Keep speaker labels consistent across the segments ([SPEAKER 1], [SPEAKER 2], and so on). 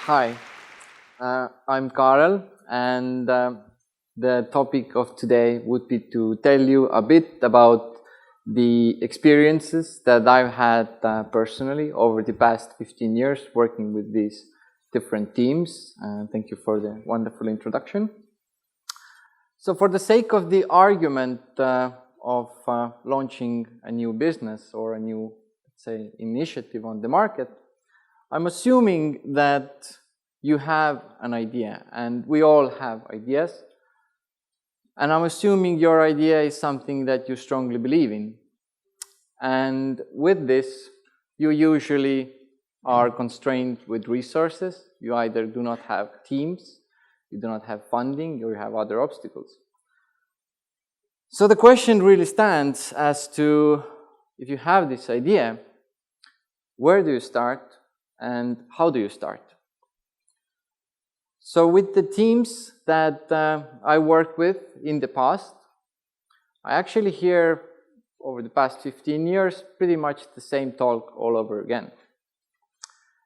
[SPEAKER 1] Hi, I'm Kaarel, and the topic of today would be to tell you a bit about the experiences that I've had personally over the past 15 years working with these different teams. Thank you for the wonderful introduction. So for the sake of the argument of launching a new business or a new, let's say, initiative on the market, I'm assuming that you have an idea, and we all have ideas. And I'm assuming your idea is something that you strongly believe in. And with this, you usually are constrained with resources. You either do not have teams, you do not have funding, or you have other obstacles. So the question really stands as to, if you have this idea, where do you start and how do you start? So with the teams that I worked with in the past, I actually hear over the past 15 years pretty much the same talk all over again.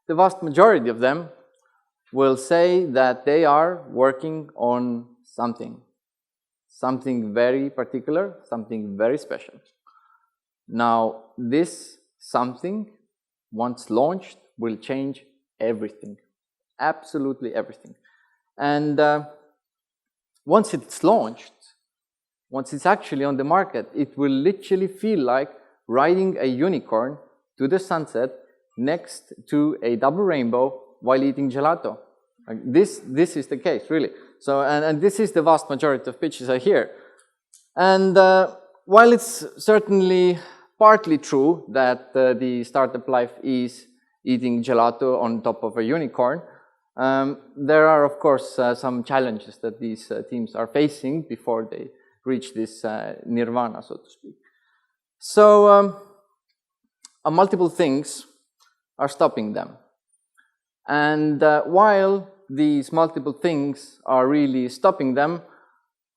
[SPEAKER 1] The vast majority of them will say that they are working on something very particular, something very special. Now, this something, once launched, will change everything, absolutely everything. And once it's launched, once it's actually on the market, it will literally feel like riding a unicorn to the sunset next to a double rainbow while eating gelato. Like this is the case, really. So, and this is the vast majority of pitches I hear. And while it's certainly partly true that the startup life is eating gelato on top of a unicorn, there are, of course, some challenges that these teams are facing before they reach this nirvana, so to speak. So, multiple things are stopping them. And while these multiple things are really stopping them,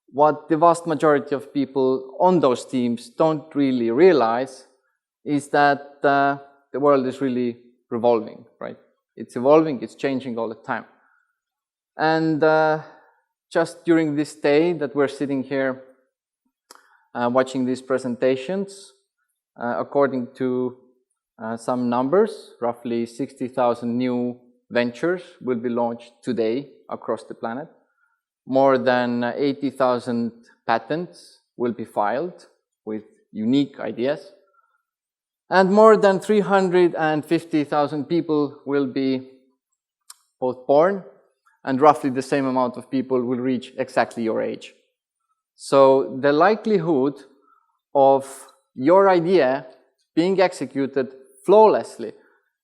[SPEAKER 1] what the vast majority of people on those teams don't really realize is that the world is really revolving, right? It's evolving, it's changing all the time. And just during this day that we're sitting here watching these presentations, according to some numbers, roughly 60,000 new ventures will be launched today across the planet. More than 80,000 patents will be filed with unique ideas. And more than 350,000 people will be both born, and roughly the same amount of people will reach exactly your age. So the likelihood of your idea being executed flawlessly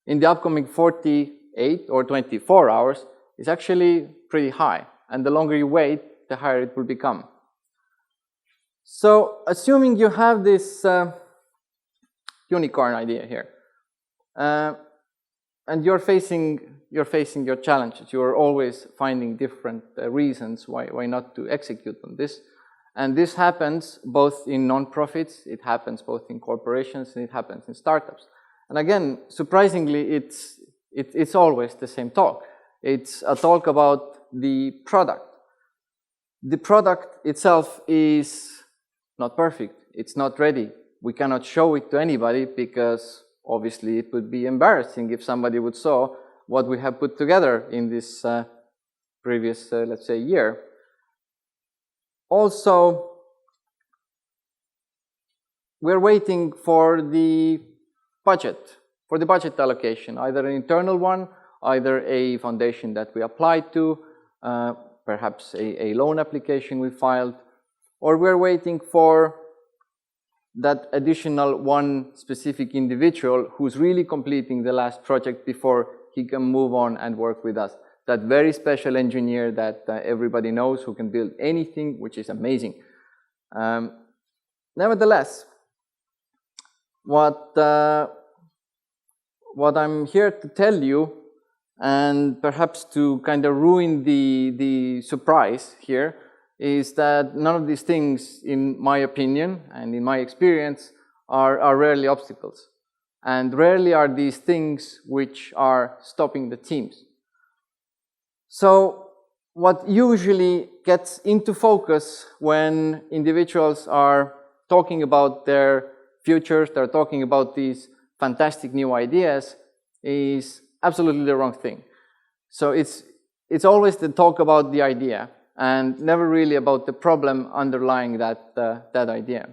[SPEAKER 1] in the upcoming 48 or 24 hours is actually pretty high. And the longer you wait, the higher it will become. So assuming you have this unicorn idea here, and you're facing your challenges. You're always finding different reasons why not to execute on this. And this happens both in non-profits, it happens both in corporations, and it happens in startups. And again, surprisingly, it's always the same talk. It's a talk about the product. The product itself is not perfect. It's not ready. We cannot show it to anybody because obviously it would be embarrassing if somebody would saw what we have put together in this previous, let's say, year. Also, we're waiting for the budget allocation, either an internal one, either a foundation that we applied to, perhaps a loan application we filed, or we're waiting for that additional one specific individual who's really completing the last project before he can move on and work with us. That very special engineer that everybody knows who can build anything, which is amazing. Nevertheless, what I'm here to tell you, and perhaps to kind of ruin the surprise here, is that none of these things, in my opinion and in my experience, are rarely obstacles. And rarely are these things which are stopping the teams. So what usually gets into focus when individuals are talking about their futures, they're talking about these fantastic new ideas, is absolutely the wrong thing. So it's always the talk about the idea and never really about the problem underlying that idea.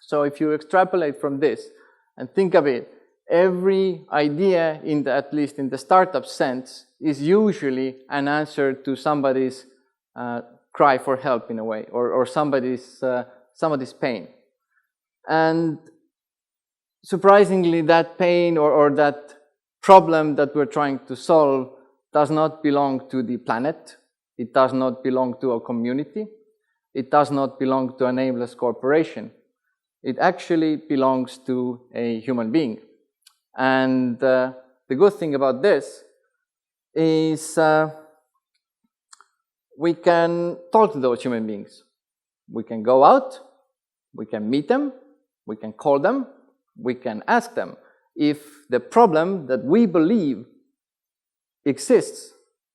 [SPEAKER 1] So if you extrapolate from this and think of it, every idea, at least in the startup sense, is usually an answer to somebody's cry for help in a way, or somebody's pain. And surprisingly, that pain or that problem that we're trying to solve does not belong to the planet. It does not belong to a community. It does not belong to a nameless corporation. It actually belongs to a human being. And the good thing about this is we can talk to those human beings. We can go out, we can meet them, we can call them, we can ask them if the problem that we believe exists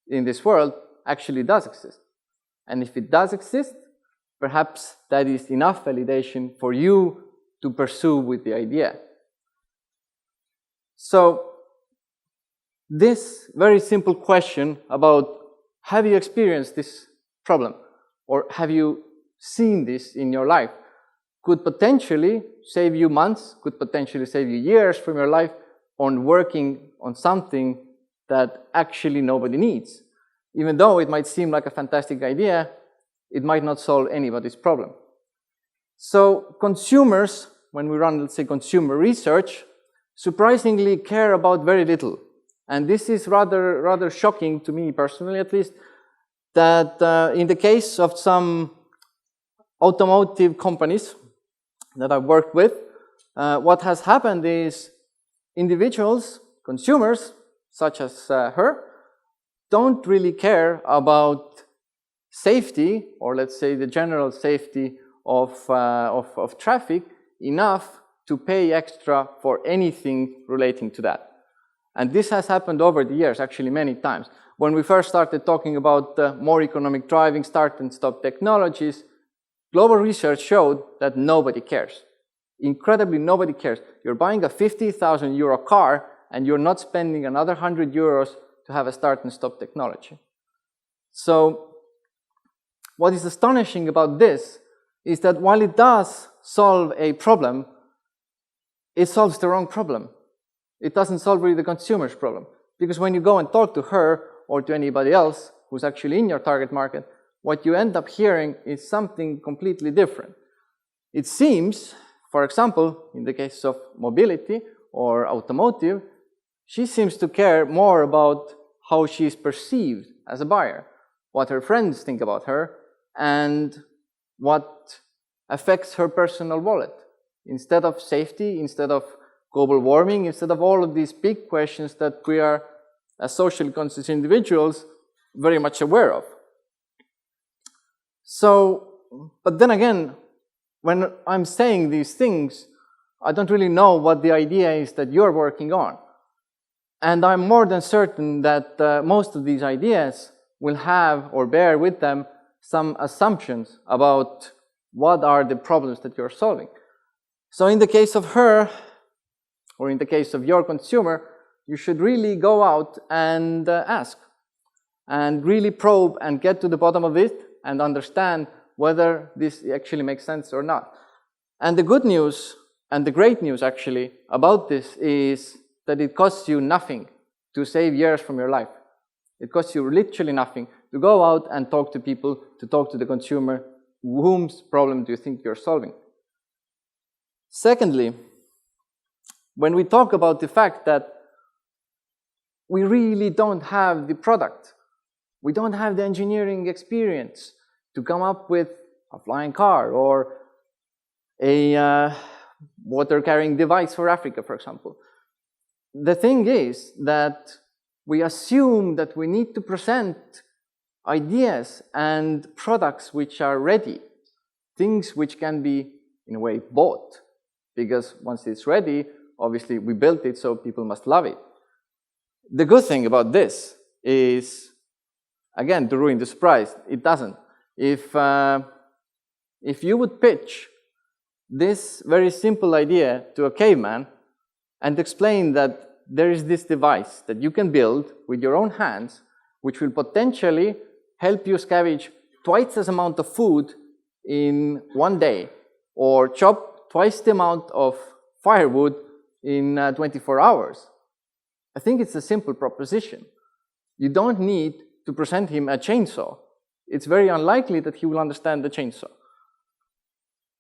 [SPEAKER 1] in this world actually does exist. And if it does exist, perhaps that is enough validation for you to pursue with the idea. So this very simple question about have you experienced this problem or have you seen this in your life could potentially save you months, could potentially save you years from your life on working on something that actually nobody needs. Even though it might seem like a fantastic idea, it might not solve anybody's problem. So consumers, when we run, let's say, consumer research, surprisingly care about very little. And this is rather shocking to me personally, at least, that in the case of some automotive companies that I've worked with, what has happened is individuals, consumers, such as her, don't really care about safety, or let's say the general safety of traffic, enough to pay extra for anything relating to that. And this has happened over the years, actually many times. When we first started talking about more economic driving, start and stop technologies, global research showed that nobody cares. Incredibly, nobody cares. You're buying a 50,000 euro car and you're not spending another 100 euros to have a start and stop technology. So what is astonishing about this is that while it does solve a problem, it solves the wrong problem. It doesn't solve really the consumer's problem. Because when you go and talk to her or to anybody else who's actually in your target market, what you end up hearing is something completely different. It seems, for example, in the case of mobility or automotive, she seems to care more about how she is perceived as a buyer, what her friends think about her, and what affects her personal wallet. Instead of safety, instead of global warming, instead of all of these big questions that we are, as socially conscious individuals, very much aware of. So, but then again, when I'm saying these things, I don't really know what the idea is that you're working on. And I'm more than certain that most of these ideas will have or bear with them some assumptions about what are the problems that you're solving. So in the case of her, or in the case of your consumer, you should really go out and ask, and really probe and get to the bottom of it and understand whether this actually makes sense or not. And the good news, and the great news actually, about this is that it costs you nothing to save years from your life. It costs you literally nothing to go out and talk to people, to talk to the consumer, whose problem do you think you're solving? Secondly, when we talk about the fact that we really don't have the product, we don't have the engineering experience to come up with a flying car or a water-carrying device for Africa, for example. The thing is that we assume that we need to present ideas and products which are ready, things which can be, in a way, bought. Because once it's ready, obviously we built it, so people must love it. The good thing about this is Again, to ruin the surprise, it doesn't. If you would pitch this very simple idea to a caveman and explain that there is this device that you can build with your own hands, which will potentially help you scavenge twice as amount of food in one day, or chop twice the amount of firewood in 24 hours. I think it's a simple proposition. You don't need to present him a chainsaw. It's very unlikely that he will understand the chainsaw.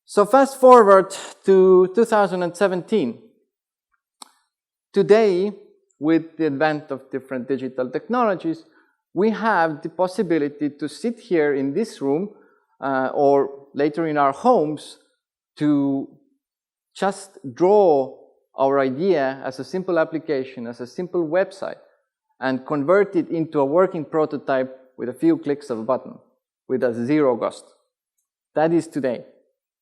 [SPEAKER 1] So fast forward to 2017. Today, with the advent of different digital technologies, we have the possibility to sit here in this room or later in our homes to just draw our idea as a simple application, as a simple website, and convert it into a working prototype with a few clicks of a button, with a zero cost. That is today.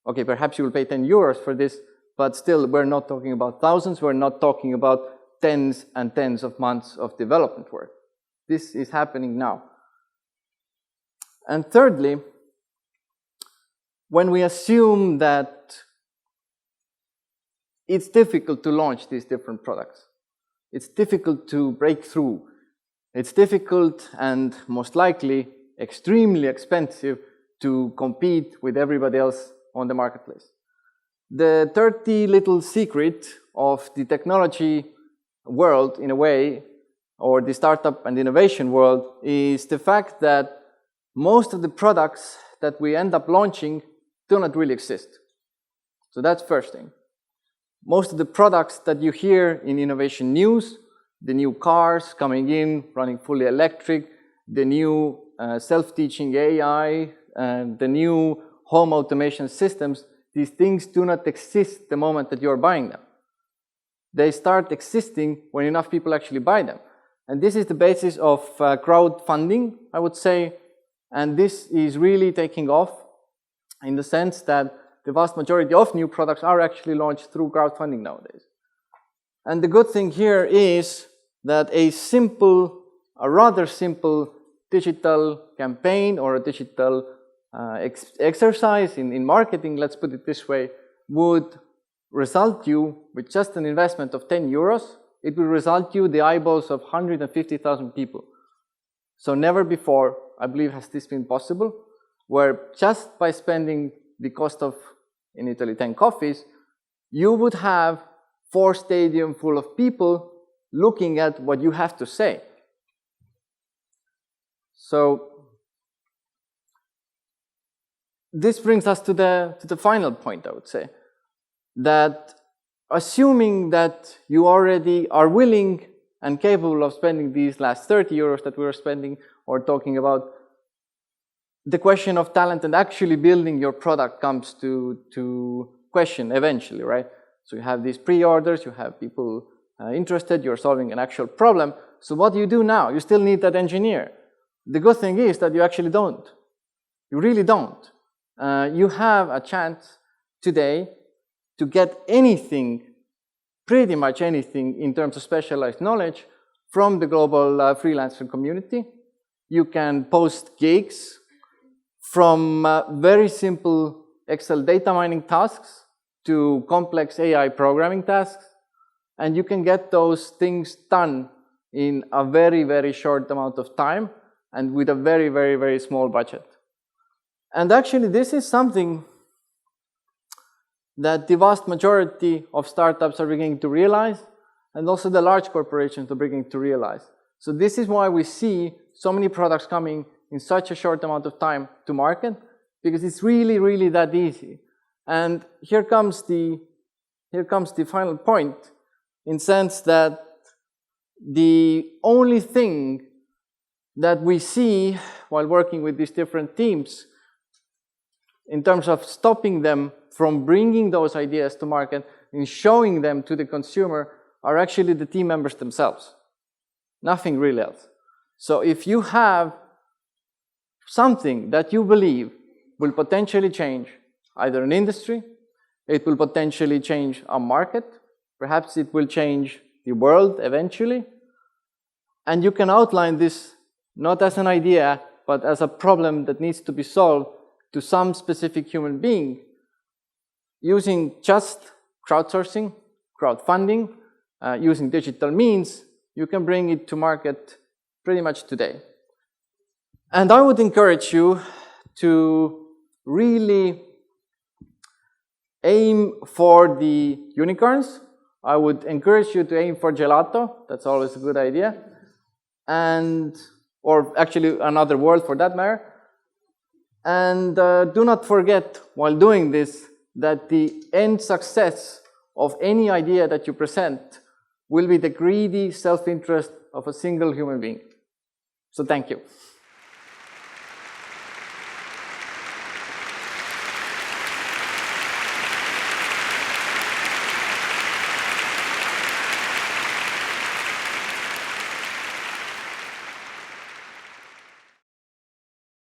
[SPEAKER 1] Okay, perhaps you will pay 10 euros for this, but still, we're not talking about thousands, we're not talking about tens and tens of months of development work. This is happening now. And thirdly, when we assume that it's difficult to launch these different products, it's difficult to break through, it's difficult and most likely extremely expensive to compete with everybody else on the marketplace. The dirty little secret of the technology world, in a way, or the startup and innovation world, is the fact that most of the products that we end up launching do not really exist. So that's first thing. Most of the products that you hear in innovation news, the new cars coming in, running fully electric, the new self-teaching AI, and the new home automation systems, these things do not exist the moment that you're buying them. They start existing when enough people actually buy them. And this is the basis of crowdfunding, I would say. And this is really taking off in the sense that the vast majority of new products are actually launched through crowdfunding nowadays. And the good thing here is that a rather simple digital campaign or a digital exercise in marketing, let's put it this way, would result you with just an investment of 10 euros. It will result you the eyeballs of 150,000 people. So never before, I believe, has this been possible, where just by spending the cost of, in Italy, 10 coffees, you would have 4 stadiums full of people looking at what you have to say. So this brings us to the final point, I would say, that assuming that you already are willing and capable of spending these last 30 euros that we were spending or talking about, the question of talent and actually building your product comes to question eventually, right? So you have these pre-orders, you have people interested, you're solving an actual problem. So what do you do now? You still need that engineer. The good thing is that you actually don't. You really don't. You have a chance today to get anything, pretty much anything in terms of specialized knowledge from the global freelancer community. You can post gigs from very simple Excel data mining tasks to complex AI programming tasks, and you can get those things done in a very, very short amount of time and with a very, very, very small budget. And actually, this is something that the vast majority of startups are beginning to realize, and also the large corporations are beginning to realize. So this is why we see so many products coming in such a short amount of time to market, because it's really, really that easy. And here comes the final point, in the sense that the only thing that we see while working with these different teams in terms of stopping them from bringing those ideas to market and showing them to the consumer are actually the team members themselves. Nothing really else. So if you have something that you believe will potentially change either an industry, it will potentially change a market, perhaps it will change the world eventually, and you can outline this not as an idea, but as a problem that needs to be solved to some specific human being, using just crowdsourcing, crowdfunding, using digital means, you can bring it to market pretty much today. And I would encourage you to really aim for the unicorns. I would encourage you to aim for gelato. That's always a good idea. Or actually another word for that matter. And do not forget, while doing this, that the end success of any idea that you present will be the greedy self-interest of a single human being. So thank you.